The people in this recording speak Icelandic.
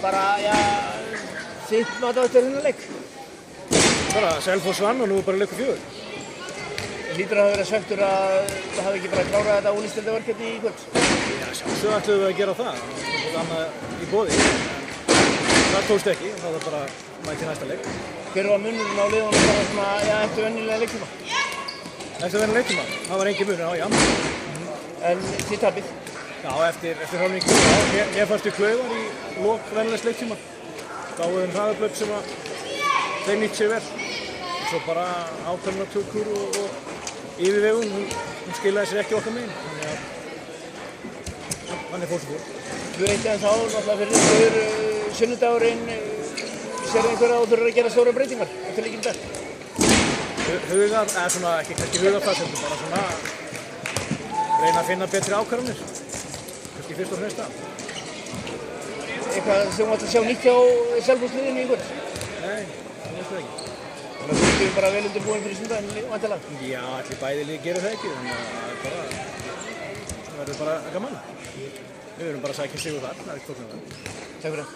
bara, já, þitt mat á eftir þennan leik? Bara Selfoss vann og nú er bara leikur 4. Hlýtur að vera svekktur að það hafi ekki bara klárað þetta ónýsteldaverkefni í kvöld? Já, sjálfsögðu ætluðum við að gera það. Það var annað í boði. Það tókst ekki, það var bara mæti næsta leik. Hver var munurinn á liðunum bara svona, já, eftir venjulega leiktíma? Eftir venjulega leiktíma? Það var engin munur, já. En þið tapið? Já, eftir hálfningu. Mér fannst við klauvar í lok venjulegs leiktíma. Gáðum hraðablöp sem að þeir nýtt sér vel. Og svo bara ákvarðanatökur og yfirvegun, hún skilaði sér ekki okkar megin. Þannig fór sem fór. 2-1 en þá, náttúrulega fyrir ykkur sunnudagurinn, sérðu einhverja að þú þurfir að gera stóra breytingar eftir leikinn dag? Hugar, eða svona, ekki kannski hugarfars, heldur bara svona reyna að finna betri ákvarðanir. Kannski fyrst og fremst það. Eitthvað sem þú ætti að sjá nýtt hjá Selfoss-liðinu í kvöld? Nei, það veist það ekki. Þannig að þú erum bara vel undirbúin fyrir sunnudaginn, væntanlega? Já, allir bæði lið gerir það ekki, þannig að það verður bara gaman. Við verðum bara að sækja sigur þar, það er ekki tóknum það. Takk fyrir það.